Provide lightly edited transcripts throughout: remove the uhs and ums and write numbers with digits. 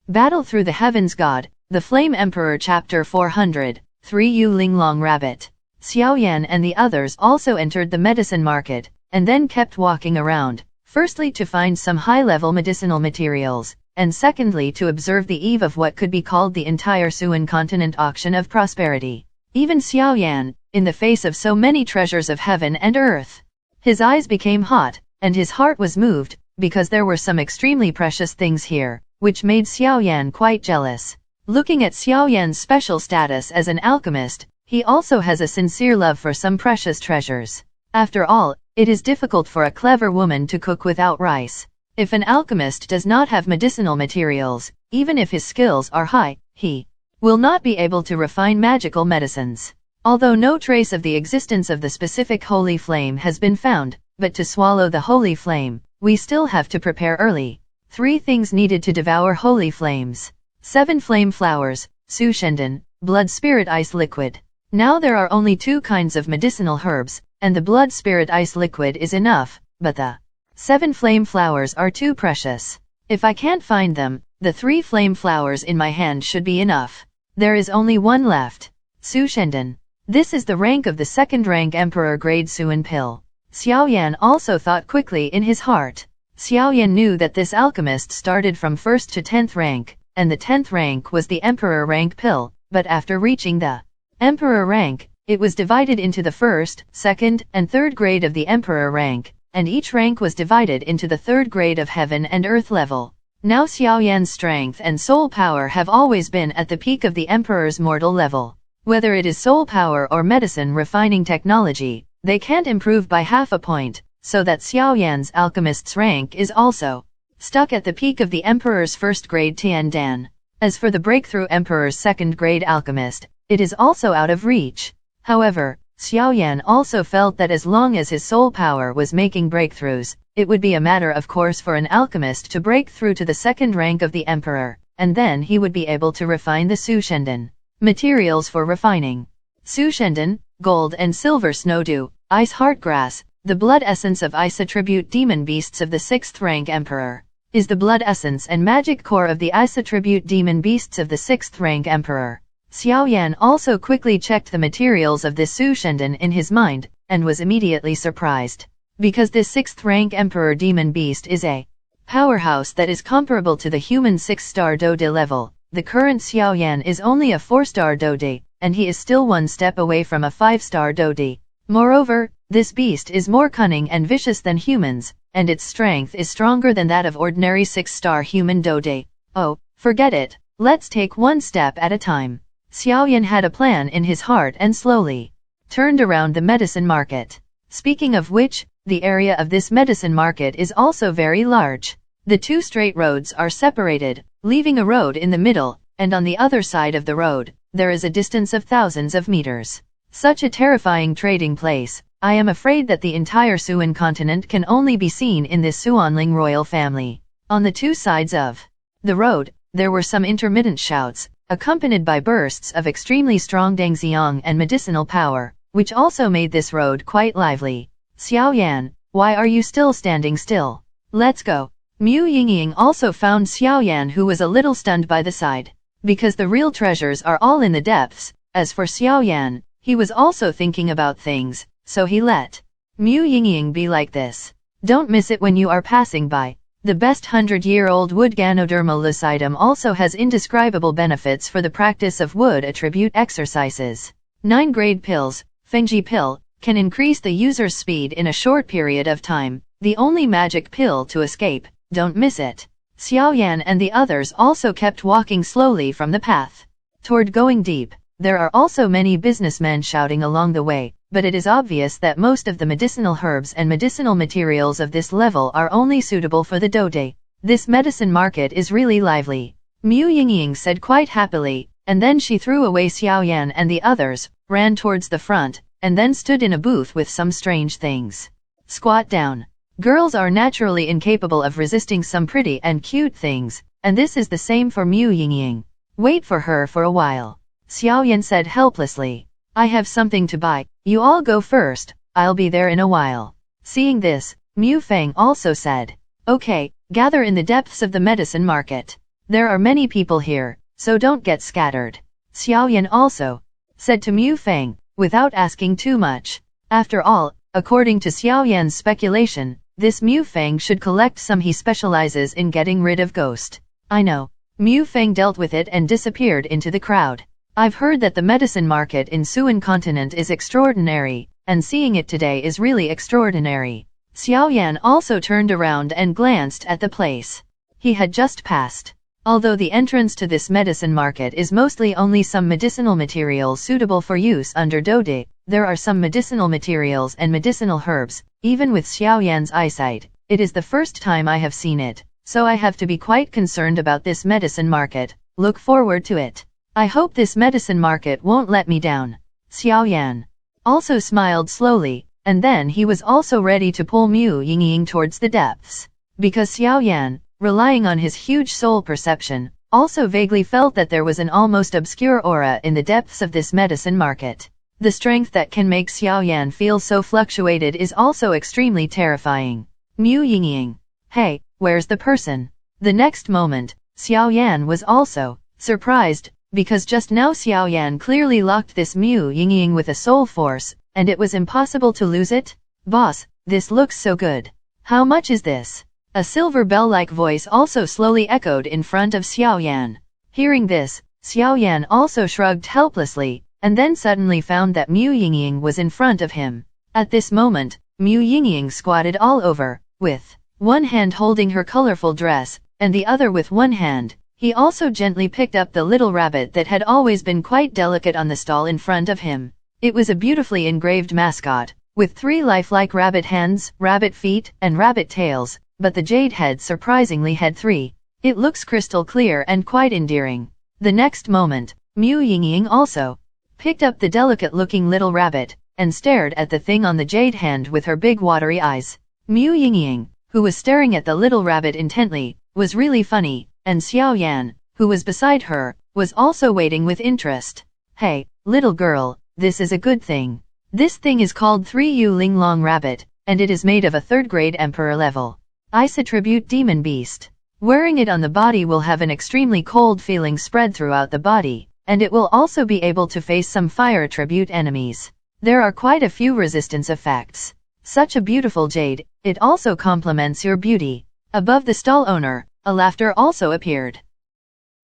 Battle Through the Heavens God, the Flame Emperor Chapter 400, 3 Yu Ling Long Rabbit. Xiaoyan and the others also entered the medicine market, and then kept walking around, firstly to find some high-level medicinal materials, and secondly to observe the eve of what could be called the entire Suan continent auction of prosperity. Even Xiaoyan, in the face of so many treasures of heaven and earth, his eyes became hot, and his heart was moved, because there were some extremely precious things here, which made Xiaoyan quite jealous. Looking at Xiaoyan's special status as an alchemist, he also has a sincere love for some precious treasures. After all, it is difficult for a clever woman to cook without rice. If an alchemist does not have medicinal materials, even if his skills are high, he will not be able to refine magical medicines. Although no trace of the existence of the specific holy flame has been found, but to swallow the holy flame, we still have to prepare early. 3 things needed to devour holy flames. 7 flame flowers, sushendan, blood spirit ice liquid. Now there are only 2 kinds of medicinal herbs, and the blood spirit ice liquid is enough, but the 7 flame flowers are too precious. If I can't find them, the 3 flame flowers in my hand should be enough. There is only 1 left. Sushendan. This is the rank of the 2nd rank Emperor grade Suan pill. Xiaoyan also thought quickly in his heart. Xiaoyan knew that this alchemist started from 1st to 10th rank, and the 10th rank was the Emperor rank pill, but after reaching the Emperor rank, it was divided into the 1st, 2nd, and 3rd grade of the Emperor rank, and each rank was divided into the 3rd grade of heaven and earth level. Now Xiaoyan's strength and soul power have always been at the peak of the Emperor's mortal level. Whether it is soul power or medicine refining technology, they can't improve by half a point, so that Xiaoyan's alchemist's rank is also stuck at the peak of the Emperor's 1st grade Tian Dan. As for the breakthrough Emperor's 2nd grade alchemist, it is also out of reach. However, Xiaoyan also felt that as long as his soul power was making breakthroughs, it would be a matter of course for an alchemist to break through to the 2nd rank of the Emperor, and then he would be able to refine the sushendan. Materials for refining. Sushendan, gold and silver snowdew, ice heartgrass, the blood essence of ice attribute demon beasts of the 6th rank Emperor, is the blood essence and magic core of the ice attribute demon beasts of the 6th rank Emperor. Xiaoyan also quickly checked the materials of this sushendan in his mind, and was immediately surprised. Because this 6th rank Emperor demon beast is a powerhouse that is comparable to the human 6-star Dode level, the current Xiaoyan is only a 4-star Dode, and he is still 1 step away from a 5-star Dode. Moreover, this beast is more cunning and vicious than humans, and its strength is stronger than that of ordinary 6-star human Dode. Oh, forget it, let's take 1 step at a time. Xiaoyan had a plan in his heart and slowly turned around the medicine market. Speaking of which, the area of this medicine market is also very large. The 2 straight roads are separated, leaving a road in the middle, and on the other side of the road, there is a distance of thousands of meters. Such a terrifying trading place. I am afraid that the entire Suan continent can only be seen in this Suanling royal family. On the 2 sides of the road, there were some intermittent shouts, accompanied by bursts of extremely strong dongxiang and medicinal power, which also made this road quite lively. Xiaoyan, why are you still standing still? Let's go. Mu Yingying also found Xiaoyan, who was a little stunned by the sight, because the real treasures are all in the depths. As for Xiaoyan, he was also thinking about things, so he let Mu Yingying be like this. Don't miss it when you are passing by. The best 100-year-old wood Ganodermal lucidum also has indescribable benefits for the practice of wood attribute exercises. 9-grade pills, Fengji pill, can increase the user's speed in a short period of time, the only magic pill to escape. Don't miss it. Xiaoyan and the others also kept walking slowly from the path toward going deep. There are also many businessmen shouting along the way, but it is obvious that most of the medicinal herbs and medicinal materials of this level are only suitable for the Dode. This medicine market is really lively. Mu Yingying said quite happily, and then she threw away Xiaoyan and the others, ran towards the front, and then stood in a booth with some strange things. Squat down. Girls are naturally incapable of resisting some pretty and cute things, and this is the same for Mu Yingying. Wait for her for a while. Xiaoyan said helplessly. I have something to buy. You all go first, I'll be there in a while. Seeing this, Mu Feng also said. Okay, gather in the depths of the medicine market. There are many people here, so don't get scattered. Xiaoyan also said to Mu Feng, without asking too much. After all, according to Xiaoyan's speculation, this Mu Feng should collect some. He specializes in getting rid of ghost. I know. Mu Feng dealt with it and disappeared into the crowd. I've heard that the medicine market in Suan continent is extraordinary, and seeing it today is really extraordinary. Xiaoyan also turned around and glanced at the place he had just passed. Although the entrance to this medicine market is mostly only some medicinal materials suitable for use under Dode, there are some medicinal materials and medicinal herbs. Even with Xiaoyan's eyesight, it is the first time I have seen it, so I have to be quite concerned about this medicine market. Look forward to it. I hope this medicine market won't let me down. Xiaoyan also smiled slowly, and then he was also ready to pull Mu Yingying towards the depths. Because Xiaoyan, relying on his huge soul perception, also vaguely felt that there was an almost obscure aura in the depths of this medicine market. The strength that can make Xiaoyan feel so fluctuated is also extremely terrifying. Mu Yingying. Hey, where's the person? The next moment, Xiaoyan was also surprised, because just now Xiaoyan clearly locked this Mu Yingying with a soul force, and it was impossible to lose it. Boss, this looks so good. How much is this? A silver bell-like voice also slowly echoed in front of Xiaoyan. Hearing this, Xiaoyan also shrugged helplessly, and then suddenly found that Mu Yingying was in front of him. At this moment, Mu Yingying squatted all over, with one hand holding her colorful dress, and the other with one hand. He also gently picked up the little rabbit that had always been quite delicate on the stall in front of him. It was a beautifully engraved mascot, with 3 lifelike rabbit hands, rabbit feet, and rabbit tails, but the jade head surprisingly had 3. It looks crystal clear and quite endearing. The next moment, Mu Yingying also picked up the delicate-looking little rabbit, and stared at the thing on the jade hand with her big watery eyes. Mu Yingying, who was staring at the little rabbit intently, was really funny, and Xiaoyan, who was beside her, was also waiting with interest. Hey, little girl, this is a good thing. This thing is called 3U Linglong Rabbit, and it is made of a 3rd-grade Emperor level Ice attribute Demon Beast. Wearing it on the body will have an extremely cold feeling spread throughout the body, and it will also be able to face some fire attribute enemies. There are quite a few resistance effects. Such a beautiful jade, it also complements your beauty. Above the stall owner, a laughter also appeared.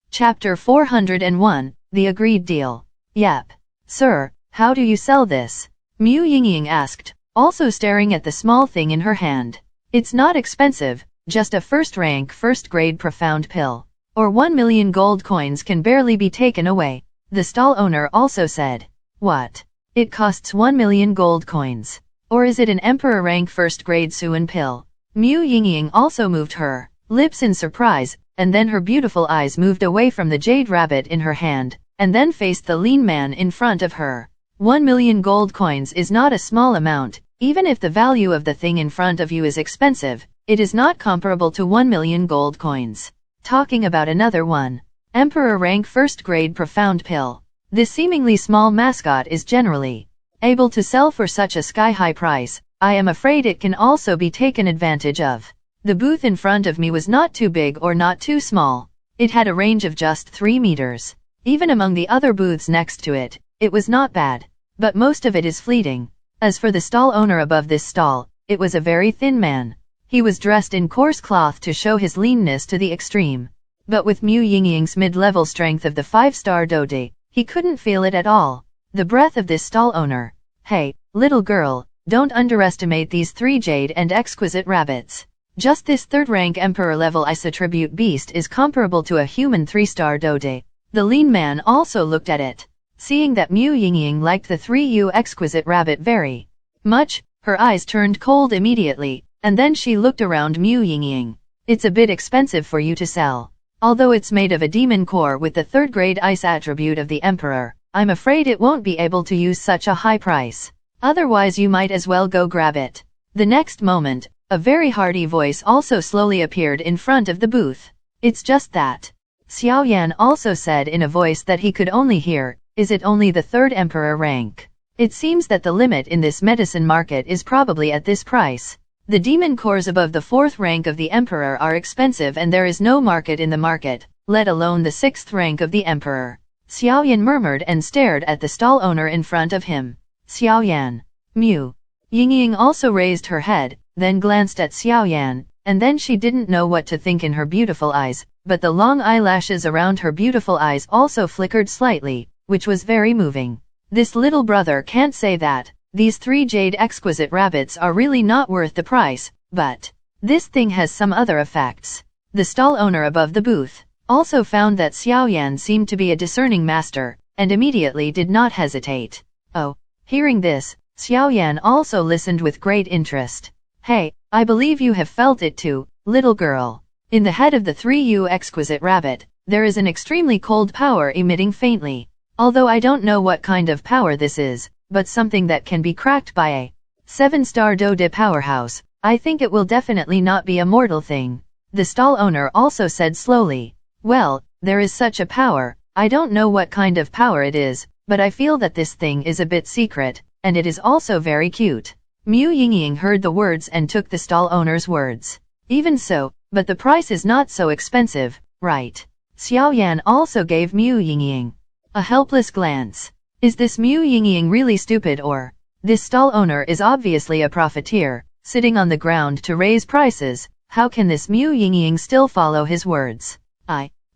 Chapter 401, The Agreed Deal. Yep. Sir, how do you sell this? Mu Yingying asked, also staring at the small thing in her hand. It's not expensive, just a 1st-rank 1st-grade profound pill. Or 1 million gold coins can barely be taken away. The stall owner also said. What? It costs 1 million gold coins. Or is it an Emperor rank 1st-grade Suan pill? Mu Yingying also moved her lips in surprise, and then her beautiful eyes moved away from the jade rabbit in her hand, and then faced the lean man in front of her. 1 million gold coins is not a small amount. Even if the value of the thing in front of you is expensive, it is not comparable to 1 million gold coins. Talking about another one. Emperor rank 1st-grade profound pill. This seemingly small mascot is generally able to sell for such a sky-high price. I am afraid it can also be taken advantage of. The booth in front of me was not too big or not too small. It had a range of just 3 meters. Even among the other booths next to it, it was not bad. But most of it is fleeting. As for the stall owner above this stall, it was a very thin man. He was dressed in coarse cloth to show his leanness to the extreme. But with Mu Yingying's mid-level strength of the 5-star Dode, he couldn't feel it at all. The breath of this stall owner. Hey, little girl, don't underestimate these 3 jade and exquisite rabbits. Just this 3rd-rank Emperor level Ice attribute beast is comparable to a human 3-star Dode. The lean man also looked at it. Seeing that Mu Yingying liked the 3U exquisite rabbit very much, her eyes turned cold immediately, and then she looked around Mu Yingying. It's a bit expensive for you to sell. Although it's made of a demon core with the 3rd-grade ice attribute of the Emperor, I'm afraid it won't be able to use such a high price. Otherwise you might as well go grab it. The next moment, a very hearty voice also slowly appeared in front of the booth. It's just that. Xiaoyan also said in a voice that he could only hear, is it only the 3rd Emperor rank? It seems that the limit in this medicine market is probably at this price. The demon cores above the 4th rank of the Emperor are expensive and there is no market in the market. let alone the 6th rank of the emperor. Xiaoyan murmured and stared at the stall owner in front of him. Xiaoyan. Mu. Yingying also raised her head, then glanced at Xiaoyan, and then she didn't know what to think in her beautiful eyes, but the long eyelashes around her beautiful eyes also flickered slightly, which was very moving. This little brother can't say that. These 3 jade exquisite rabbits are really not worth the price, but this thing has some other effects. The stall owner above the booth also found that Xiaoyan seemed to be a discerning master, and immediately did not hesitate. Oh. Hearing this, Xiaoyan also listened with great interest. Hey, I believe you have felt it too, little girl. In the head of the 3U exquisite rabbit, there is an extremely cold power emitting faintly. Although I don't know what kind of power this is, but something that can be cracked by a 7-star Dode powerhouse, I think it will definitely not be a mortal thing. The stall owner also said slowly. Well, there is such a power, I don't know what kind of power it is, but I feel that this thing is a bit secret, and it is also very cute. Mu Yingying heard the words and took the stall owner's words. Even so, but the price is not so expensive, right? Xiaoyan also gave Mu Yingying a helpless glance. Is this Mu Yingying really stupid, or? This stall owner is obviously a profiteer, sitting on the ground to raise prices. How can this Mu Yingying still follow his words?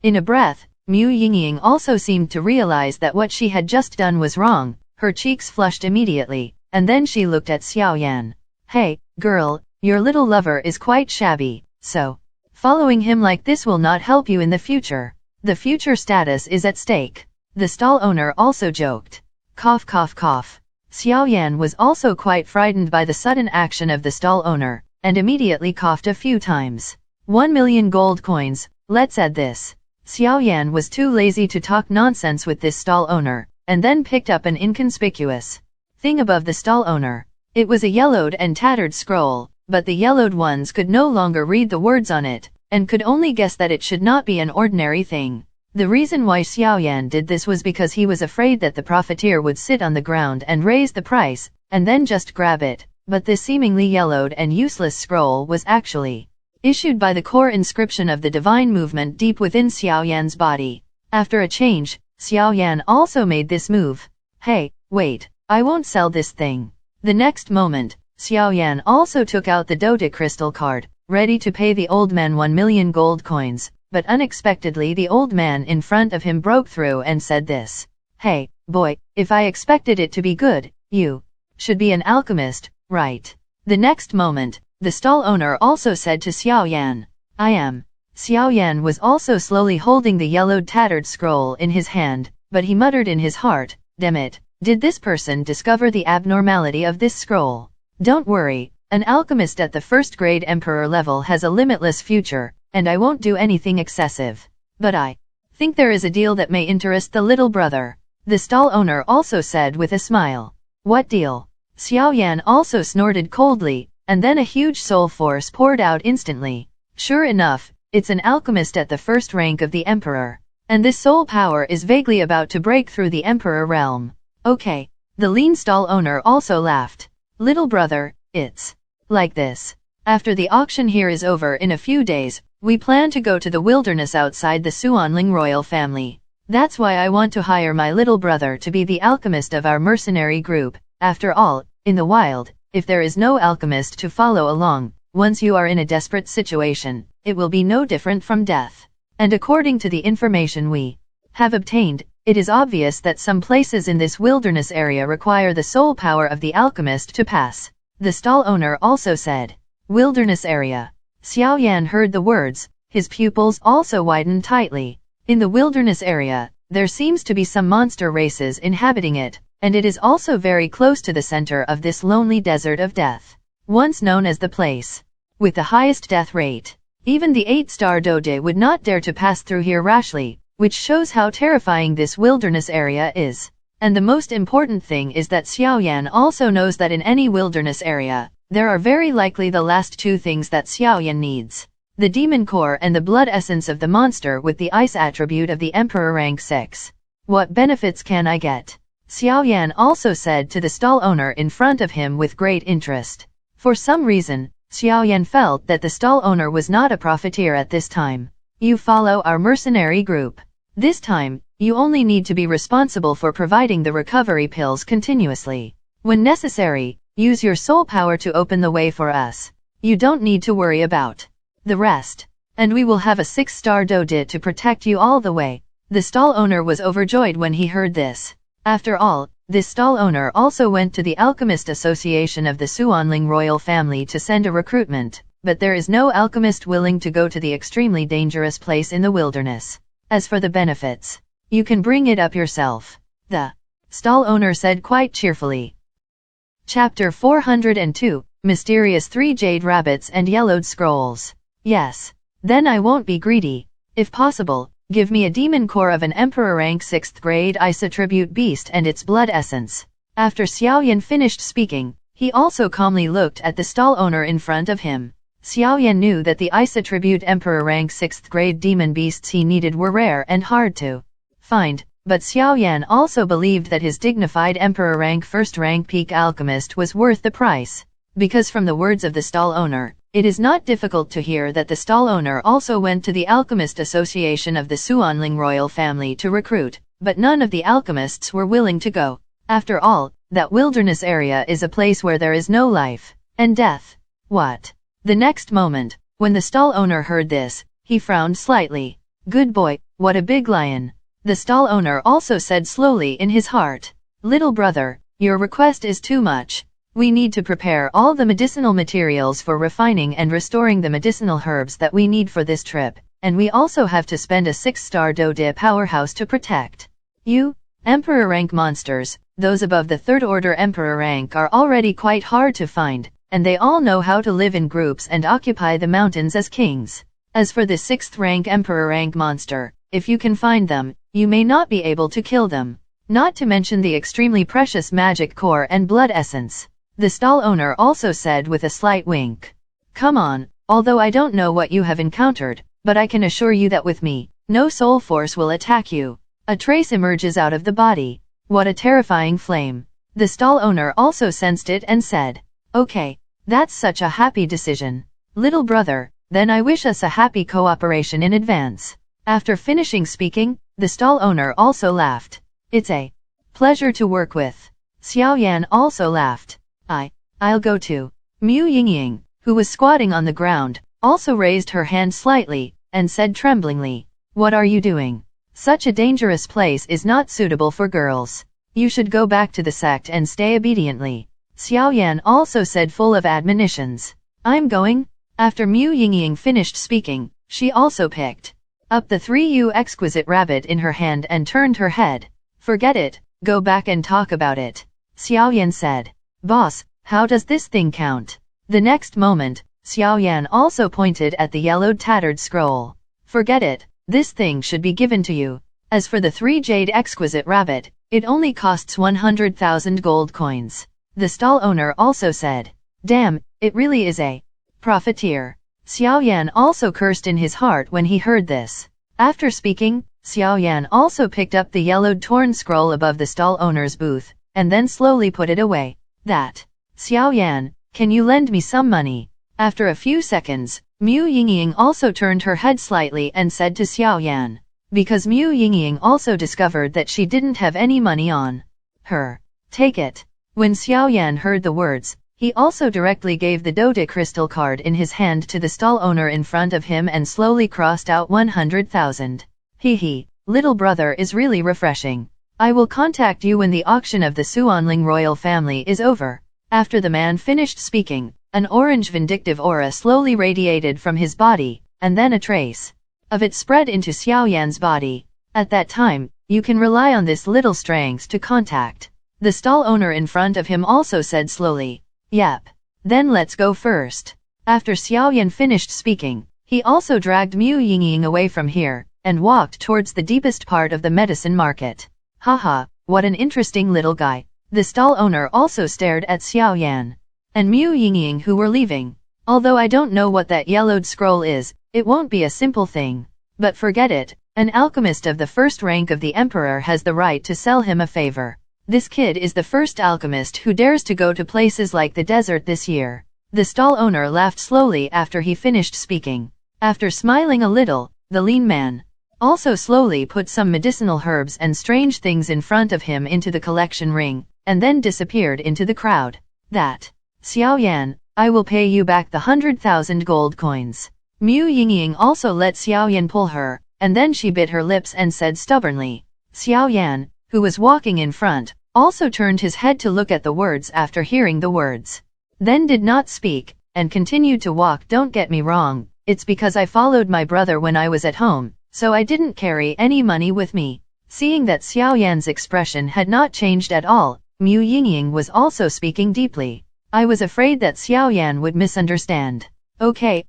In a breath, Mu Yingying also seemed to realize that what she had just done was wrong. Her cheeks flushed immediately, and then she looked at Xiaoyan. Hey, girl, your little lover is quite shabby, so following him like this will not help you in the future. The future status is at stake. The stall owner also joked. Cough cough cough. Xiaoyan was also quite frightened by the sudden action of the stall owner, and immediately coughed a few times. 1 million gold coins, let's add this. Xiaoyan was too lazy to talk nonsense with this stall owner, and then picked up an inconspicuous thing above the stall owner. It was a yellowed and tattered scroll, but the yellowed ones could no longer read the words on it, and could only guess that it should not be an ordinary thing. The reason why Xiaoyan did this was because he was afraid that the profiteer would sit on the ground and raise the price, and then just grab it, but this seemingly yellowed and useless scroll was actually issued by the core inscription of the divine movement deep within Xiaoyan's body. After a change, Xiaoyan also made this move. Hey, wait, I won't sell this thing. The next moment, Xiaoyan also took out the Dota crystal card, ready to pay the old man 1 million gold coins, but unexpectedly the old man in front of him broke through and said this. Hey, boy, if I expected it to be good, you should be an alchemist, right? The next moment, the stall owner also said to Xiaoyan. I am. Xiaoyan was also slowly holding the yellowed tattered scroll in his hand, but he muttered in his heart, damn it, did this person discover the abnormality of this scroll? Don't worry, an alchemist at the 1st grade emperor level has a limitless future, and I won't do anything excessive. But I think there is a deal that may interest the little brother. The stall owner also said with a smile. What deal? Xiaoyan also snorted coldly, and then a huge soul force poured out instantly. Sure enough, it's an alchemist at the 1st rank of the emperor. And this soul power is vaguely about to break through the emperor realm. Okay. The lean stall owner also laughed. Little brother, it's like this. After the auction here is over in a few days, we plan to go to the wilderness outside the Suanling royal family. That's why I want to hire my little brother to be the alchemist of our mercenary group. After all, in the wild, if there is no alchemist to follow along, once you are in a desperate situation, it will be no different from death. And according to the information we have obtained, it is obvious that some places in this wilderness area require the soul power of the alchemist to pass. The stall owner also said. Wilderness area. Xiaoyan heard the words, his pupils also widened tightly. In the wilderness area, there seems to be some monster races inhabiting it, and it is also very close to the center of this lonely desert of death, once known as the place with the highest death rate. Even the 8-star Dode would not dare to pass through here rashly, which shows how terrifying this wilderness area is. And the most important thing is that Xiaoyan also knows that in any wilderness area, there are very likely the last 2 things that Xiaoyan needs. The demon core and the blood essence of the monster with the ice attribute of the emperor rank 6. What benefits can I get? Xiaoyan also said to the stall owner in front of him with great interest. For some reason, Xiaoyan felt that the stall owner was not a profiteer at this time. You follow our mercenary group. This time, you only need to be responsible for providing the recovery pills continuously. When necessary, use your soul power to open the way for us. You don't need to worry about the rest. And we will have a 6-star dodit to protect you all the way. The stall owner was overjoyed when he heard this. After all, this stall owner also went to the Alchemist Association of the Xuanling royal family to send a recruitment, but there is no alchemist willing to go to the extremely dangerous place in the wilderness. As for the benefits, you can bring it up yourself, the stall owner said quite cheerfully. Chapter 402, Mysterious 3 Jade Rabbits and Yellowed Scrolls. Yes. Then I won't be greedy. If possible, give me a demon core of an Emperor rank 6th grade Ice Attribute beast and its blood essence. After Xiaoyan finished speaking, he also calmly looked at the stall owner in front of him. Xiaoyan knew that the Ice Attribute Emperor rank 6th grade demon beasts he needed were rare and hard to find, but Xiaoyan also believed that his dignified Emperor rank 1st rank peak alchemist was worth the price. Because from the words of the stall owner, it is not difficult to hear that the stall owner also went to the Alchemist Association of the Xuanling royal family to recruit, but none of the alchemists were willing to go. After all, that wilderness area is a place where there is no life and death. What? The next moment, when the stall owner heard this, he frowned slightly. Good boy, what a big lion. The stall owner also said slowly in his heart. Little brother, your request is too much. We need to prepare all the medicinal materials for refining and restoring the medicinal herbs that we need for this trip, and we also have to spend a 6-star dodit powerhouse to protect you. Emperor rank monsters, those above the 3rd order Emperor rank, are already quite hard to find, and they all know how to live in groups and occupy the mountains as kings. As for the 6th rank Emperor rank monster, if you can find them, you may not be able to kill them. Not to mention the extremely precious magic core and blood essence. The stall owner also said with a slight wink. Come on, although I don't know what you have encountered, but I can assure you that with me, no soul force will attack you. A trace emerges out of the body. What a terrifying flame. The stall owner also sensed it and said, okay, that's such a happy decision. Little brother, then I wish us a happy cooperation in advance. After finishing speaking, the stall owner also laughed. It's a pleasure to work with. Xiaoyan also laughed. I'll go too. Mu Yingying, who was squatting on the ground, also raised her hand slightly, and said tremblingly, what are you doing? Such a dangerous place is not suitable for girls. You should go back to the sect and stay obediently. Xiaoyan also said full of admonitions. I'm going. After Mu Yingying finished speaking, she also picked up the 3U exquisite rabbit in her hand and turned her head. Forget it, go back and talk about it. Xiaoyan said. Boss, how does this thing count? The next moment, Xiaoyan also pointed at the yellowed tattered scroll. Forget it, this thing should be given to you. As for the 3 jade exquisite rabbit, it only costs 100,000 gold coins. The stall owner also said. Damn, it really is a profiteer. Xiaoyan also cursed in his heart when he heard this. After speaking, Xiaoyan also picked up the yellowed torn scroll above the stall owner's booth, and then slowly put it away. That. Xiaoyan, can you lend me some money? After a few seconds, Mu Yingying also turned her head slightly and said to Xiaoyan. Because Mu Yingying also discovered that she didn't have any money on her. Take it. When Xiaoyan heard the words, he also directly gave the dodit crystal card in his hand to the stall owner in front of him and slowly crossed out 100,000. Hee, little brother is really refreshing. I will contact you when the auction of the Xuanling royal family is over. After the man finished speaking, an orange vindictive aura slowly radiated from his body, and then a trace of it spread into Xiaoyan's body. At that time, you can rely on this little strength to contact. The stall owner in front of him also said slowly. Yep. Then let's go first. After Xiaoyan finished speaking, he also dragged Mu Yingying away from here, and walked towards the deepest part of the medicine market. Haha, what an interesting little guy. The stall owner also stared at Xiaoyan and Mu Yingying who were leaving. Although I don't know what that yellowed scroll is, it won't be a simple thing. But forget it, an alchemist of the 1st rank of the Emperor has the right to sell him a favor. This kid is the first alchemist who dares to go to places like the desert this year. The stall owner laughed slowly after he finished speaking. After smiling a little, the lean man, also slowly put some medicinal herbs and strange things in front of him into the collection ring, and then disappeared into the crowd. That Xiaoyan, I will pay you back the 100,000 gold coins. Mu Yingying also let Xiaoyan pull her, and then she bit her lips and said stubbornly. Xiaoyan, who was walking in front, also turned his head to look at the words after hearing the words. Then did not speak, and continued to walk. Don't get me wrong, it's because I followed my brother when I was at home, so I didn't carry any money with me. Seeing that Xiaoyan's expression had not changed at all, Mu Yingying was also speaking deeply. I was afraid that Xiaoyan would misunderstand. Okay,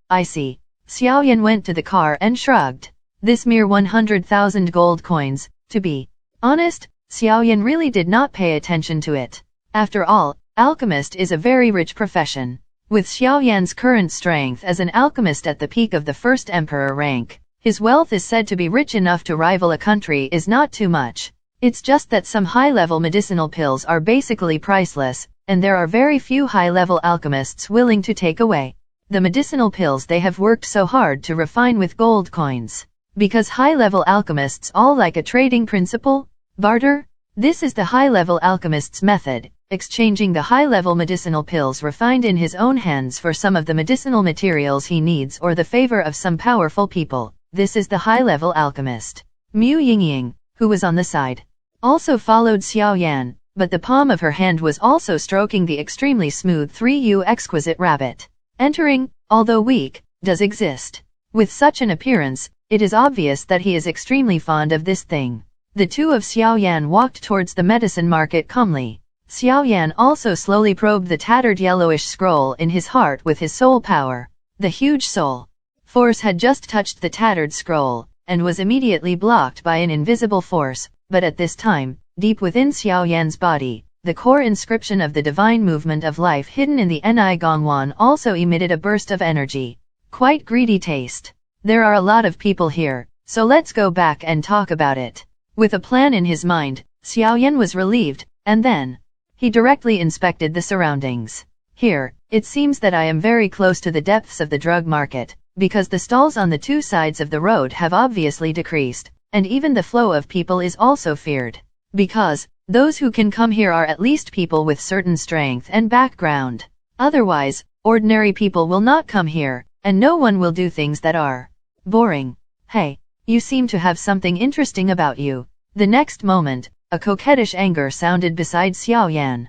I see. Xiaoyan went to the car and shrugged. This mere 100,000 gold coins, to be honest, Xiaoyan really did not pay attention to it. After all, alchemist is a very rich profession. With Xiaoyan's current strength as an alchemist at the peak of the first emperor rank, his wealth is said to be rich enough to rival a country is not too much. It's just that some high-level medicinal pills are basically priceless, and there are very few high-level alchemists willing to take away the medicinal pills they have worked so hard to refine with gold coins. Because high-level alchemists all like a trading principle, barter. This is the high-level alchemist's method, exchanging the high-level medicinal pills refined in his own hands for some of the medicinal materials he needs or the favor of some powerful people. This is the high-level alchemist. Mu Yingying, who was on the side, also followed Xiaoyan, but the palm of her hand was also stroking the extremely smooth 3U exquisite rabbit. Entering, although weak, does exist. With such an appearance, it is obvious that he is extremely fond of this thing. The two of Xiaoyan walked towards the medicine market calmly. Xiaoyan also slowly probed the tattered yellowish scroll in his heart with his soul power. The huge soul force had just touched the tattered scroll, and was immediately blocked by an invisible force, but at this time, deep within Xiaoyan's body, the core inscription of the divine movement of life hidden in the Ni Gongwan also emitted a burst of energy. Quite greedy taste. There are a lot of people here, so let's go back and talk about it. With a plan in his mind, Xiaoyan was relieved, and then he directly inspected the surroundings. Here, it seems that I am very close to the depths of the drug market, because the stalls on the two sides of the road have obviously decreased, and even the flow of people is also feared. Because those who can come here are at least people with certain strength and background. Otherwise, ordinary people will not come here, and no one will do things that are boring. Hey, you seem to have something interesting about you. The next moment, a coquettish anger sounded beside Xiaoyan.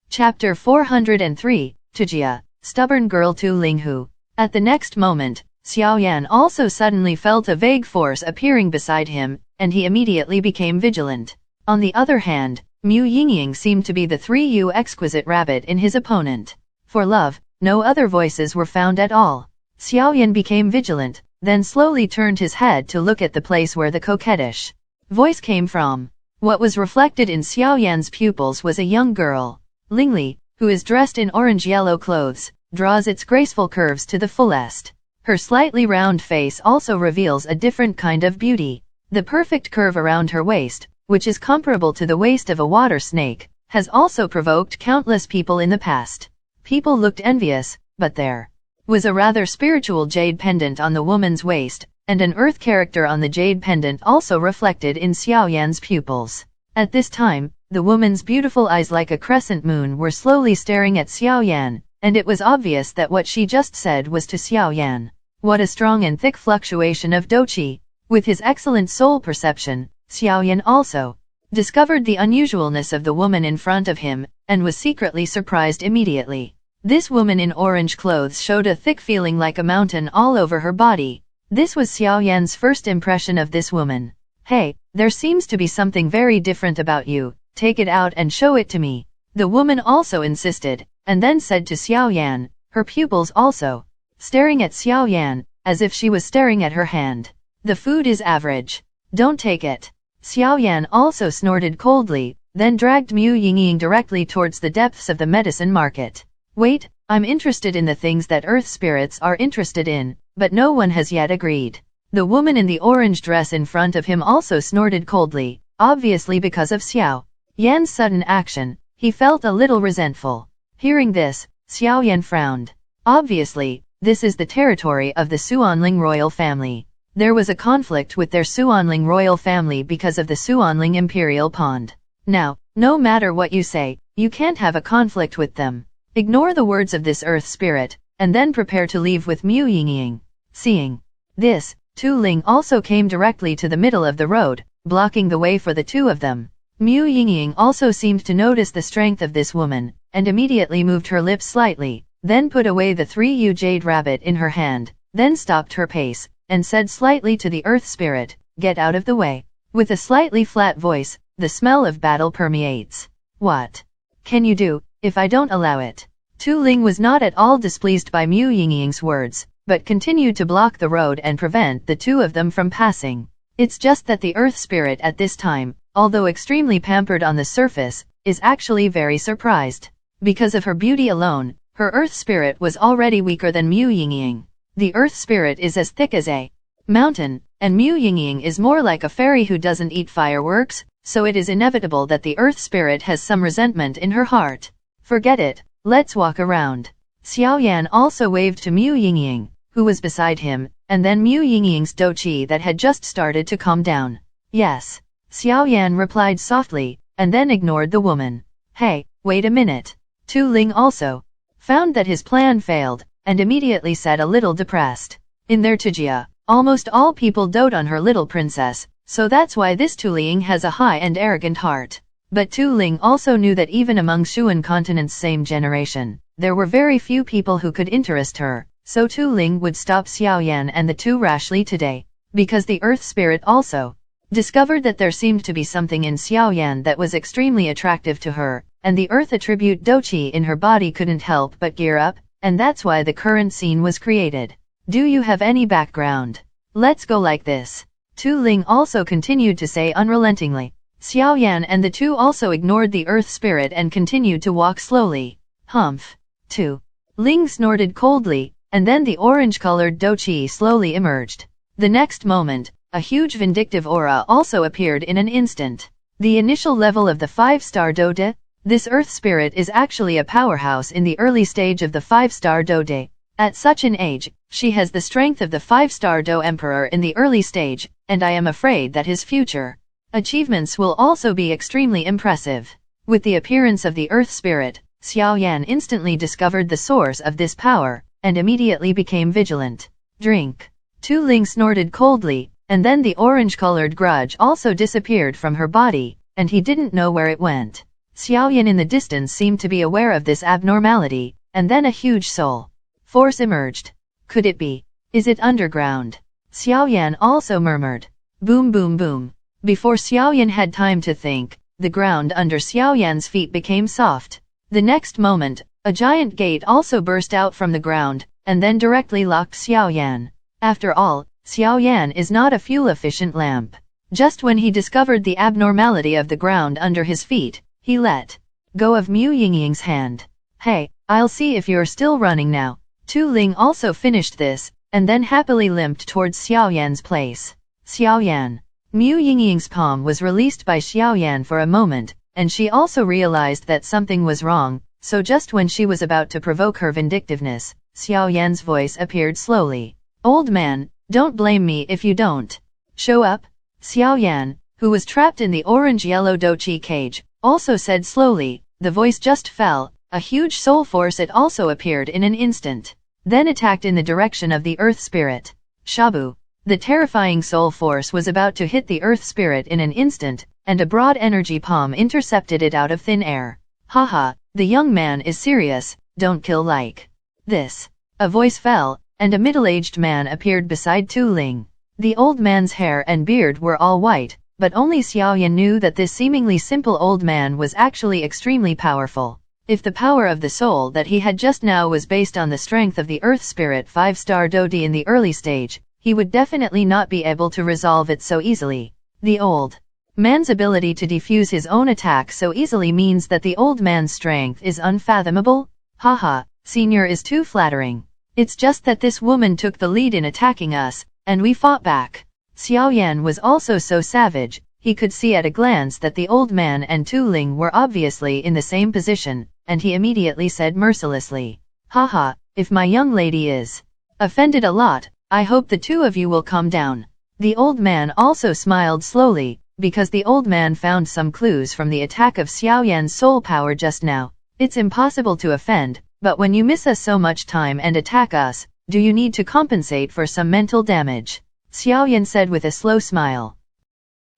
Chapter 403, Tujia, Stubborn Girl to Linghu. At the next moment, Xiaoyan also suddenly felt a vague force appearing beside him, and he immediately became vigilant. On the other hand, Mu Yingying seemed to be the 3U exquisite rabbit in his opponent. For love, no other voices were found at all. Xiaoyan became vigilant, then slowly turned his head to look at the place where the coquettish voice came from. What was reflected in Xiaoyan's pupils was a young girl. Lingli, who is dressed in orange-yellow clothes, draws its graceful curves to the fullest. Her slightly round face also reveals a different kind of beauty. The perfect curve around her waist, which is comparable to the waist of a water snake, has also provoked countless people in the past. People looked envious, but there was a rather spiritual jade pendant on the woman's waist, and an earth character on the jade pendant also reflected in Xiaoyan's pupils. At this time, the woman's beautiful eyes like a crescent moon were slowly staring at Xiaoyan, and it was obvious that what she just said was to Xiaoyan. What a strong and thick fluctuation of douqi. With his excellent soul perception, Xiaoyan also discovered the unusualness of the woman in front of him, and was secretly surprised immediately. This woman in orange clothes showed a thick feeling like a mountain all over her body. This was Xiaoyan's first impression of this woman. Hey, there seems to be something very different about you, take it out and show it to me. The woman also insisted, and then said to Xiaoyan, her pupils also staring at Xiaoyan, as if she was staring at her hand. The food is average. Don't take it. Xiaoyan also snorted coldly, then dragged Mu Yingying directly towards the depths of the medicine market. Wait, I'm interested in the things that earth spirits are interested in, but no one has yet agreed. The woman in the orange dress in front of him also snorted coldly, obviously because of Xiaoyan's sudden action. He felt a little resentful. Hearing this, Xiaoyan frowned. Obviously, This is the territory of the Xuanling royal family. There was a conflict with their Xuanling royal family because of the Xuanling imperial pond. Now, no matter what you say, you can't have a conflict with them. Ignore the words of this earth spirit, and then prepare to leave with Mu Yingying. Seeing this, Tu Ling also came directly to the middle of the road, blocking the way for the two of them. Mu Yingying also seemed to notice the strength of this woman, and immediately moved her lips slightly, then put away the 3U jade rabbit in her hand, then stopped her pace, and said slightly to the earth spirit, "Get out of the way." With a slightly flat voice, the smell of battle permeates. "What can you do, if I don't allow it?" Tu Ling was not at all displeased by Mu Yingying's words, but continued to block the road and prevent the two of them from passing. It's just that the earth spirit at this time, although extremely pampered on the surface, is actually very surprised. Because of her beauty alone, her earth spirit was already weaker than Mu Yingying. The earth spirit is as thick as a mountain, and Mu Yingying is more like a fairy who doesn't eat fireworks, so it is inevitable that the earth spirit has some resentment in her heart. "Forget it, let's walk around." Xiaoyan also waved to Mu Yingying, who was beside him, and then Mu Yingying's douqi that had just started to calm down. "Yes." Xiaoyan replied softly, and then ignored the woman. "Hey, wait a minute." Tu Ling also found that his plan failed, and immediately said a little depressed. In their Tijia, almost all people dote on her little princess, so that's why this Tu Ling has a high and arrogant heart. But Tu Ling also knew that even among Xuan continent's same generation, there were very few people who could interest her, so Tu Ling would stop Xiaoyan and the two rashly today, because the earth spirit also discovered that there seemed to be something in Xiaoyan that was extremely attractive to her, and the earth attribute douqi in her body couldn't help but gear up, and that's why the current scene was created. "Do you have any background? Let's go like this." Tu Ling also continued to say unrelentingly. Xiaoyan and the two also ignored the earth spirit and continued to walk slowly. "Humph." Tu Ling snorted coldly, and then the orange-colored douqi slowly emerged. The next moment, a huge vindictive aura also appeared in an instant. The initial level of the 5-star Dode. This earth spirit is actually a powerhouse in the early stage of the 5-star Dode. At such an age, she has the strength of the 5-star Do Emperor in the early stage, and I am afraid that his future achievements will also be extremely impressive. With the appearance of the earth spirit, Xiaoyan instantly discovered the source of this power, and immediately became vigilant. "Drink." Tu Ling snorted coldly, and then the orange-colored grudge also disappeared from her body, and he didn't know where it went. Xiaoyan in the distance seemed to be aware of this abnormality, and then a huge soul force emerged. "Could it be? Is it underground?" Xiaoyan also murmured. Boom boom boom. Before Xiaoyan had time to think, the ground under Xiaoyan's feet became soft. The next moment, a giant gate also burst out from the ground, and then directly locked Xiaoyan. After all, Xiaoyan is not a fuel-efficient lamp. Just when he discovered the abnormality of the ground under his feet, he let go of Mu Yingying's hand. "Hey, I'll see if you're still running now." Tu Ling also finished this, and then happily limped towards Xiaoyan's place. "Xiaoyan." Mu Yingying's palm was released by Xiaoyan for a moment, and she also realized that something was wrong, so just when she was about to provoke her vindictiveness, Xiaoyan's voice appeared slowly. "Old man, don't blame me if you don't show up." Xiaoyan, who was trapped in the orange-yellow douqi cage, also said slowly. The voice just fell. A huge soul force it also appeared in an instant, then attacked in the direction of the earth spirit. Shabu. The terrifying soul force was about to hit the earth spirit in an instant, and a broad energy palm intercepted it out of thin air. "Haha, the young man is serious, don't kill like this." A voice fell, and a middle-aged man appeared beside Tu Ling. The old man's hair and beard were all white, but only Xiaoyan knew that this seemingly simple old man was actually extremely powerful. If the power of the soul that he had just now was based on the strength of the earth spirit 5-star Dode in the early stage, he would definitely not be able to resolve it so easily. The old man's ability to defuse his own attack so easily means that the old man's strength is unfathomable. Haha, senior is too flattering. It's just that this woman took the lead in attacking us, and we fought back. Xiaoyan was also so savage, he could see at a glance that the old man and Tu Ling were obviously in the same position, and he immediately said mercilessly, "Haha, if my young lady is Offended a lot. I hope the two of you will calm down. The old man also smiled slowly, because the old man found some clues from the attack of Xiaoyan's soul power just now. It's impossible to offend, but when you miss us so much time and attack us, do you need to compensate for some mental damage? Xiaoyan said with a slow smile.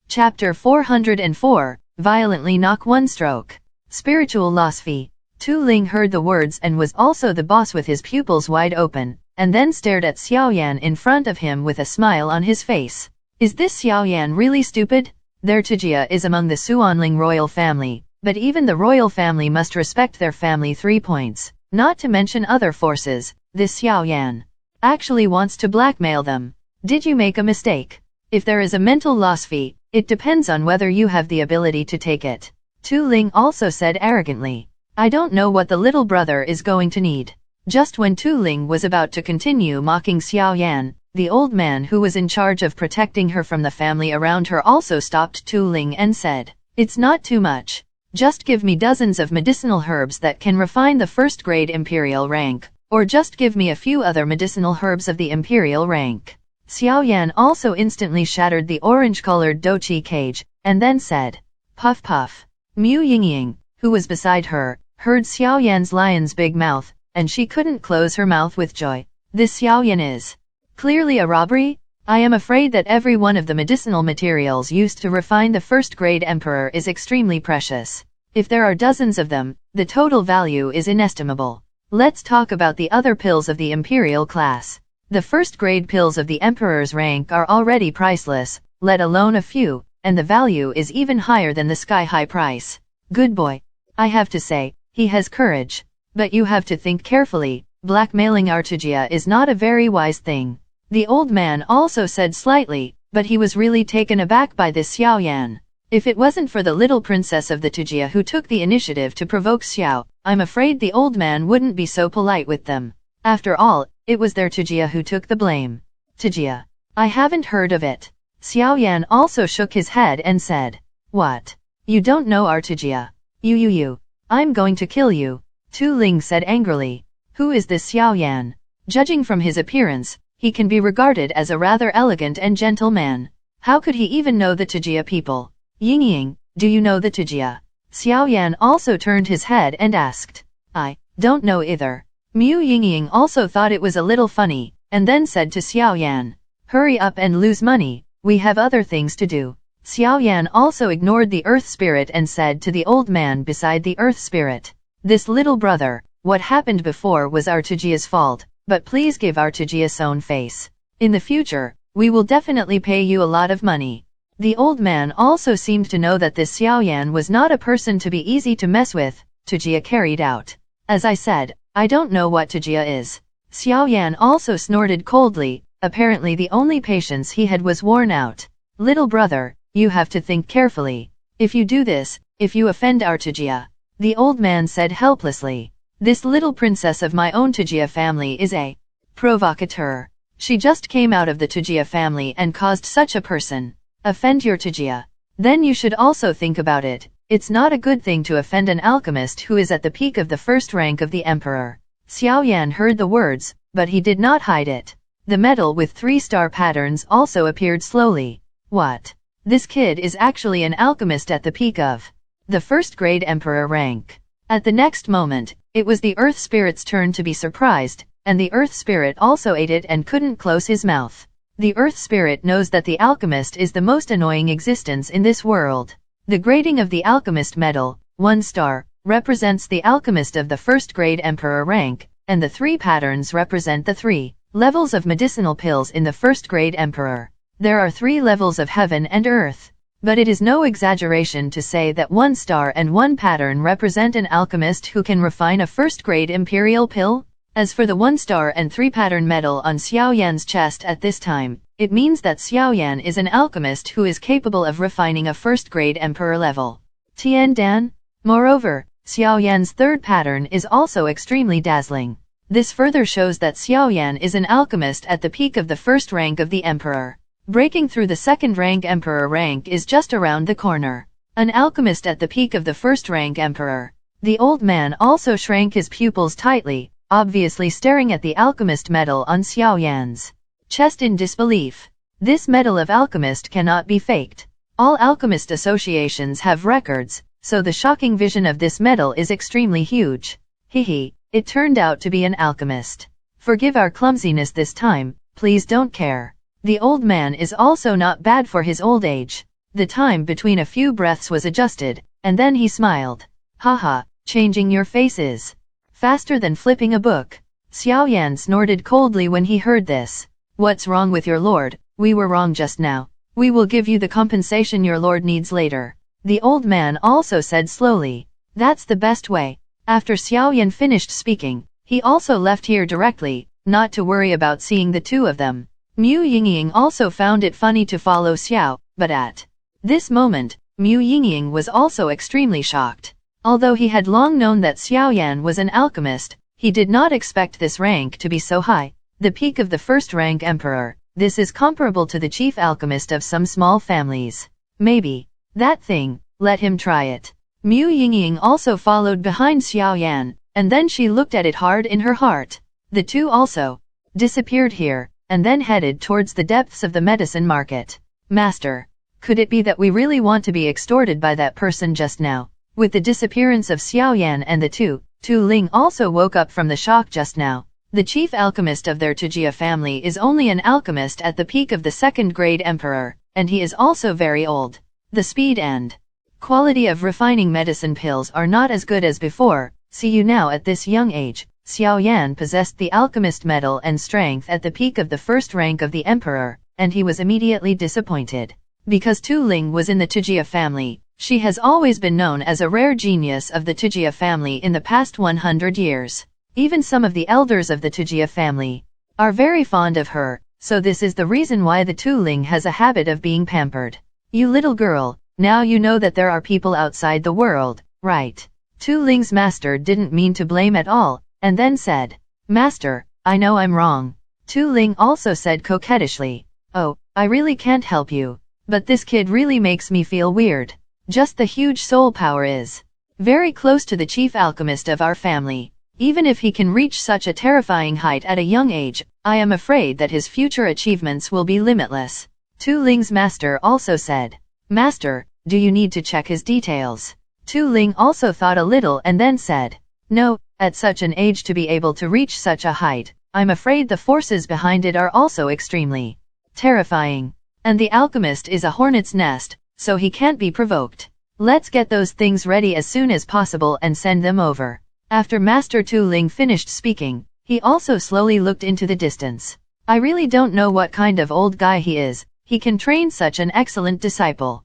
Chapter 404, Violently Knock One Stroke. Spiritual Loss Fee. Tu Ling heard the words and was also the boss with his pupils wide open, and then stared at Xiaoyan in front of him with a smile on his face. Is this Xiaoyan really stupid? Their Tijia is among the Xuanling royal family, but even the royal family must respect their family 3 points, not to mention other forces. This Xiaoyan actually wants to blackmail them. Did you make a mistake? If there is a mental loss fee, it depends on whether you have the ability to take it. Tu Ling also said arrogantly. I don't know what the little brother is going to need. Just when Tu Ling was about to continue mocking Xiaoyan, the old man who was in charge of protecting her from the family around her also stopped Tu Ling and said, It's not too much. Just give me dozens of medicinal herbs that can refine the first-grade imperial rank, or just give me a few other medicinal herbs of the imperial rank. Xiaoyan also instantly shattered the orange-colored douqi cage, and then said, Puff puff. Mu Yingying, who was beside her, heard Xiaoyan's lion's big mouth, and she couldn't close her mouth with joy. This Xiaoyan is clearly a robbery? I am afraid that every one of the medicinal materials used to refine the first-grade emperor is extremely precious. If there are dozens of them, the total value is inestimable. Let's talk about the other pills of the imperial class. The first-grade pills of the emperor's rank are already priceless, let alone a few, and the value is even higher than the sky-high price. Good boy. I have to say, he has courage. But you have to think carefully, blackmailing Artugia is not a very wise thing. The old man also said slightly, but he was really taken aback by this Xiaoyan. If it wasn't for the little princess of the Tijia who took the initiative to provoke Xiao, I'm afraid the old man wouldn't be so polite with them. After all, it was their Tijia who took the blame. Tijia. I haven't heard of it. Xiaoyan also shook his head and said, What? You don't know our Tijia? You. I'm going to kill you. Tu Ling said angrily. Who is this Xiaoyan? Judging from his appearance, he can be regarded as a rather elegant and gentle man. How could he even know the Tijia people? Yingying, do you know the Tijia? Xiaoyan also turned his head and asked. I don't know either. Mu Yingying also thought it was a little funny, and then said to Xiaoyan, Hurry up and lose money, we have other things to do. Xiaoyan also ignored the earth spirit and said to the old man beside the earth spirit, This little brother, what happened before was Artugia's fault, but please give Artugia's own face. In the future, we will definitely pay you a lot of money. The old man also seemed to know that this Xiaoyan was not a person to be easy to mess with. Tijia carried out. As I said, I don't know what Tijia is. Xiaoyan also snorted coldly, apparently the only patience he had was worn out. Little brother, you have to think carefully. If you do this, if you offend our Tijia, the old man said helplessly. This little princess of my own Tijia family is a provocateur. She just came out of the Tijia family and caused such a person. Offend your Tijia. Then you should also think about it. It's not a good thing to offend an alchemist who is at the peak of the first rank of the emperor. Xiaoyan heard the words, but he did not hide it. The medal with 3-star patterns also appeared slowly. What? This kid is actually an alchemist at the peak of the first-grade emperor rank. At the next moment, it was the earth spirit's turn to be surprised, and the earth spirit also ate it and couldn't close his mouth. The earth spirit knows that the alchemist is the most annoying existence in this world. The grading of the alchemist medal, 1 star, represents the alchemist of the first-grade emperor rank, and the 3 patterns represent the 3 levels of medicinal pills in the first-grade emperor. There are 3 levels of heaven and earth. But it is no exaggeration to say that 1 star and 1 pattern represent an alchemist who can refine a first-grade imperial pill. As for the 1 star and 3 pattern medal on Xiaoyan's chest at this time, it means that Xiaoyan is an alchemist who is capable of refining a first-grade emperor level. Tian Dan? Moreover, Xiaoyan's 3rd pattern is also extremely dazzling. This further shows that Xiaoyan is an alchemist at the peak of the first rank of the emperor. Breaking through the 2nd rank emperor rank is just around the corner. An alchemist at the peak of the 1st rank emperor. The old man also shrank his pupils tightly, obviously staring at the alchemist medal on Xiaoyan's chest in disbelief. This medal of alchemist cannot be faked. All alchemist associations have records, so the shocking vision of this medal is extremely huge. Hehe, it turned out to be an alchemist. Forgive our clumsiness this time, please don't care. The old man is also not bad for his old age. The time between a few breaths was adjusted, and then he smiled. Haha, changing your faces faster than flipping a book. Xiaoyan snorted coldly when he heard this. What's wrong with your lord? We were wrong just now. We will give you the compensation your lord needs later. The old man also said slowly. That's the best way. After Xiaoyan finished speaking, he also left here directly, not to worry about seeing the two of them. Mu Yingying also found it funny to follow Xiao, but at this moment, Mu Yingying was also extremely shocked. Although he had long known that Xiaoyan was an alchemist, he did not expect this rank to be so high. The peak of the first rank emperor. This is comparable to the chief alchemist of some small families. Maybe. That thing, let him try it. Mu Yingying also followed behind Xiaoyan, and then she looked at it hard in her heart. The two also disappeared here, and then headed towards the depths of the medicine market. Master, could it be that we really want to be extorted by that person just now? With the disappearance of Xiaoyan and the two, Tu Ling also woke up from the shock just now. The chief alchemist of their Tujia family is only an alchemist at the peak of the second grade emperor, and he is also very old. The speed and quality of refining medicine pills are not as good as before. See you now at this young age. Xiaoyan possessed the alchemist medal and strength at the peak of the first rank of the emperor, and he was immediately disappointed. Because Tu Ling was in the Tujia family, she has always been known as a rare genius of the Tujia family in the past 100 years. Even some of the elders of the Tujia family are very fond of her, so this is the reason why the Tu Ling has a habit of being pampered. You little girl, now you know that there are people outside the world, right? Tu Ling's master didn't mean to blame at all, and then said, Master, I know I'm wrong. Tu Ling also said coquettishly, Oh, I really can't help you. But this kid really makes me feel weird. Just the huge soul power is very close to the chief alchemist of our family. Even if he can reach such a terrifying height at a young age, I am afraid that his future achievements will be limitless. Tu Ling's master also said, Master, do you need to check his details? Tu Ling also thought a little and then said, No, at such an age to be able to reach such a height, I'm afraid the forces behind it are also extremely terrifying. And the alchemist is a hornet's nest, so he can't be provoked. Let's get those things ready as soon as possible and send them over. After Master Tu Ling finished speaking, he also slowly looked into the distance. I really don't know what kind of old guy he is. He can train such an excellent disciple.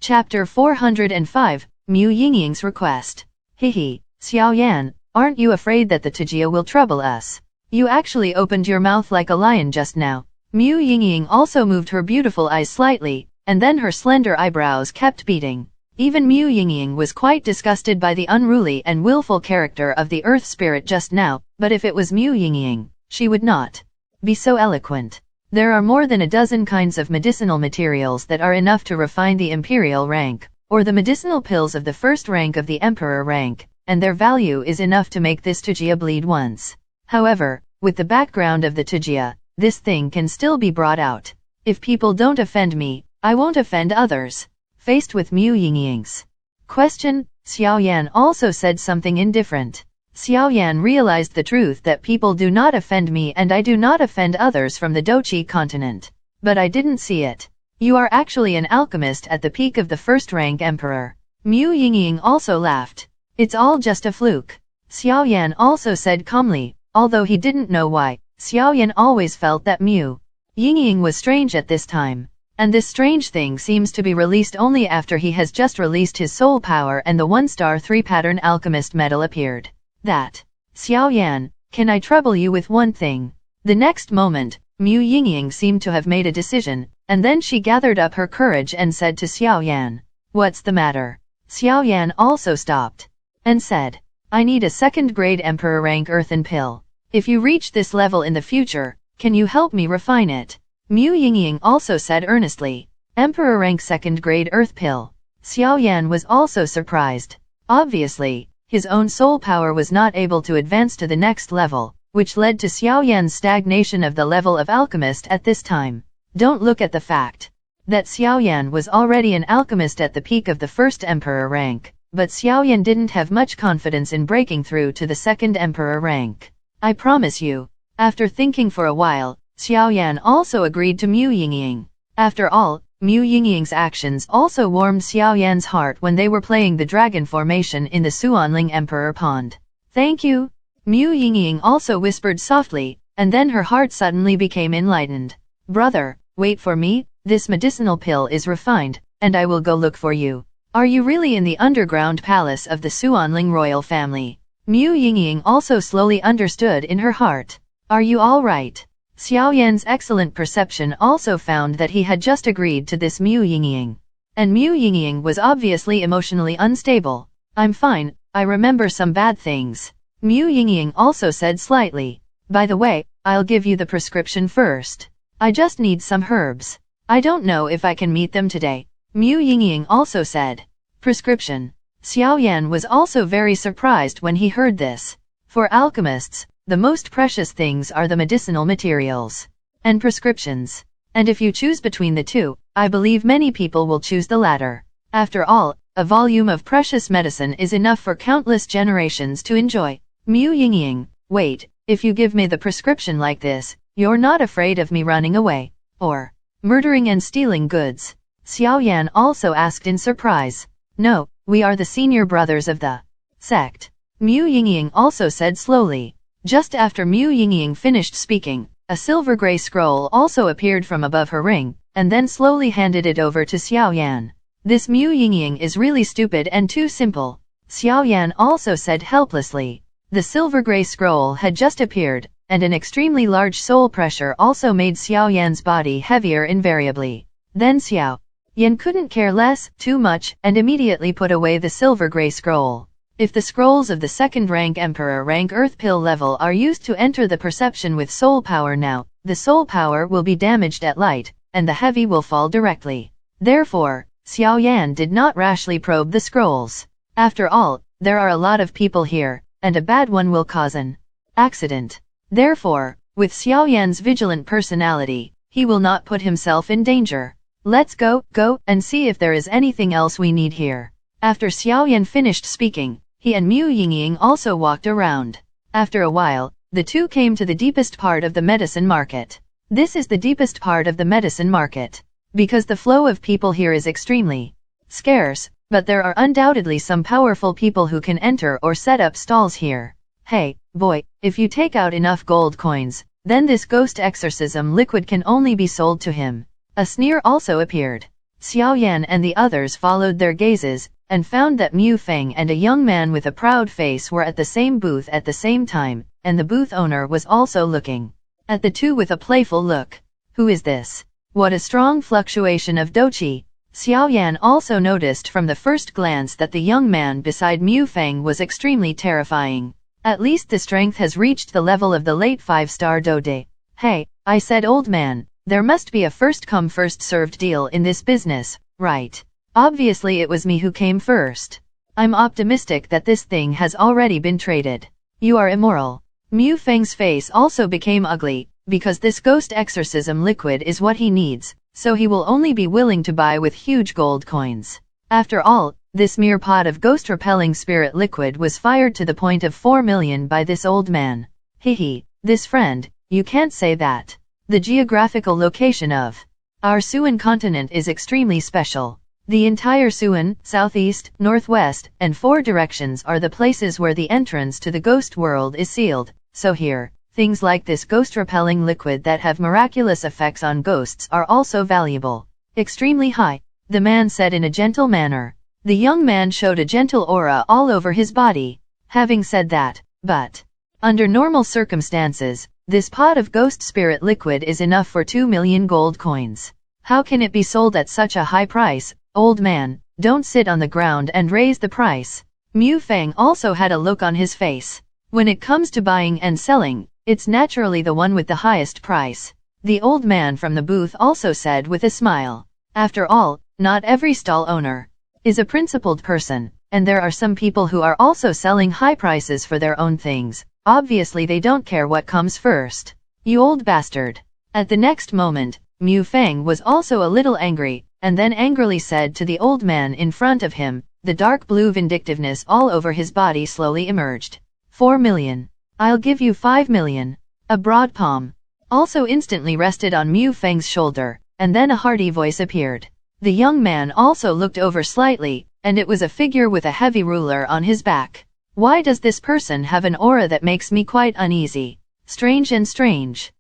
Chapter 405, Mu Yingying's Request. Hehe, Xiaoyan, aren't you afraid that the Tujia will trouble us? You actually opened your mouth like a lion just now. Mu Yingying also moved her beautiful eyes slightly, and then her slender eyebrows kept beating. Even Mu Yingying was quite disgusted by the unruly and willful character of the earth spirit just now, but if it was Mu Yingying, she would not be so eloquent. There are more than a dozen kinds of medicinal materials that are enough to refine the imperial rank, or the medicinal pills of the first rank of the emperor rank, and their value is enough to make this Tujia bleed once. However, with the background of the Tujia, this thing can still be brought out. If people don't offend me, I won't offend others. Faced with Mu Yingying's question, Xiaoyan also said something indifferent. Xiaoyan realized the truth that people do not offend me and I do not offend others from the Douqi continent. But I didn't see it. You are actually an alchemist at the peak of the first rank emperor. Mu Yingying also laughed. It's all just a fluke. Xiaoyan also said calmly, although he didn't know why. Xiaoyan always felt that Mu Yingying was strange at this time. And this strange thing seems to be released only after he has just released his soul power and the 1-star 3-pattern alchemist medal appeared. That. Xiaoyan, can I trouble you with one thing? The next moment, Mu Yingying seemed to have made a decision, and then she gathered up her courage and said to Xiaoyan, What's the matter? Xiaoyan also stopped and said, I need a second-grade emperor rank earthen pill. If you reach this level in the future, can you help me refine it? Mu Yingying also said earnestly, Emperor rank second-grade earth pill. Xiaoyan was also surprised. Obviously, His own soul power was not able to advance to the next level, which led to Xiaoyan's stagnation of the level of alchemist at this time. Don't look at the fact that Xiaoyan was already an alchemist at the peak of the first emperor rank, but Xiaoyan didn't have much confidence in breaking through to the second emperor rank. I promise you. After thinking for a while, Xiaoyan also agreed to Mu Yingying. After all, Mu Yingying's actions also warmed Xiaoyan's heart when they were playing the dragon formation in the Suanling Emperor Pond. Thank you. Mu Yingying also whispered softly, and then her heart suddenly became enlightened. Brother, wait for me, this medicinal pill is refined, and I will go look for you. Are you really in the underground palace of the Suanling royal family? Mu Yingying also slowly understood in her heart. Are you all right? Xiaoyan's excellent perception also found that he had just agreed to this Mu Yingying. And Mu Yingying was obviously emotionally unstable. I'm fine, I remember some bad things. Mu Yingying also said slightly. By the way, I'll give you the prescription first. I just need some herbs. I don't know if I can meet them today. Mu Yingying also said. Prescription. Xiaoyan was also very surprised when he heard this. For alchemists, the most precious things are the medicinal materials and prescriptions. And if you choose between the two, I believe many people will choose the latter. After all, a volume of precious medicine is enough for countless generations to enjoy. Mu Yingying, wait, if you give me the prescription like this, you're not afraid of me running away, or murdering and stealing goods? Xiaoyan also asked in surprise. No, we are the senior brothers of the sect. Mu Yingying also said slowly. Just after Mu Yingying finished speaking, a silver-gray scroll also appeared from above her ring, and then slowly handed it over to Xiaoyan. This Mu Yingying is really stupid and too simple. Xiaoyan also said helplessly. The silver-gray scroll had just appeared, and an extremely large soul pressure also made Xiaoyan's body heavier invariably. Then Xiaoyan couldn't care less, too much, and immediately put away the silver-gray scroll. If the scrolls of the second-rank Emperor rank Earth Pill level are used to enter the perception with soul power now, the soul power will be damaged at light, and the heavy will fall directly. Therefore, Xiaoyan did not rashly probe the scrolls. After all, there are a lot of people here, and a bad one will cause an accident. Therefore, with Xiaoyan's vigilant personality, he will not put himself in danger. Let's go and see if there is anything else we need here. After Xiaoyan finished speaking, he and Mu Yingying also walked around. After a while, the two came to the deepest part of the medicine market. This is the deepest part of the medicine market, because the flow of people here is extremely scarce, but there are undoubtedly some powerful people who can enter or set up stalls here. Hey, boy, if you take out enough gold coins, then this ghost exorcism liquid can only be sold to him. A sneer also appeared. Xiaoyan and the others followed their gazes, and found that Mu Feng and a young man with a proud face were at the same booth at the same time, and the booth owner was also looking at the two with a playful look. Who is this? What a strong fluctuation of doqi! Xiaoyan also noticed from the first glance that the young man beside Mu Feng was extremely terrifying. At least the strength has reached the level of the late 5-star Dode. Hey, I said old man, there must be a first-come first-served deal in this business, right? Obviously it was me who came first. I'm optimistic that this thing has already been traded. You are immoral. Mu Feng's face also became ugly, because this ghost exorcism liquid is what he needs, so he will only be willing to buy with huge gold coins. After all, this mere pot of ghost-repelling spirit liquid was fired to the point of 4 million by this old man. Hehe, this friend, you can't say that. The geographical location of our Suan continent is extremely special. The entire Suan, southeast, northwest, and 4 directions are the places where the entrance to the ghost world is sealed, so here, things like this ghost-repelling liquid that have miraculous effects on ghosts are also valuable. Extremely high, the man said in a gentle manner. The young man showed a gentle aura all over his body. Having said that, but under normal circumstances, this pot of ghost spirit liquid is enough for 2 million gold coins. How can it be sold at such a high price? Old man, don't sit on the ground and raise the price. Mu Feng also had a look on his face. When it comes to buying and selling, it's naturally the one with the highest price. The old man from the booth also said with a smile. After all, not every stall owner is a principled person. and there are some people who are also selling high prices for their own things. Obviously they don't care what comes first. You old bastard. At the next moment, Mu Feng was also a little angry, and then angrily said to the old man in front of him. The dark blue vindictiveness all over his body slowly emerged. 4 million. I'll give you 5 million. A broad palm also instantly rested on Mu Feng's shoulder, and then a hearty voice appeared. The young man also looked over slightly, and it was a figure with a heavy ruler on his back. Why does this person have an aura that makes me quite uneasy? Strange and strange.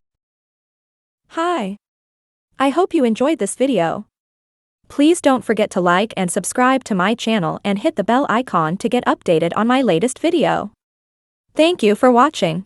Hi. I hope you enjoyed this video. Please don't forget to like and subscribe to my channel and hit the bell icon to get updated on my latest video. Thank you for watching.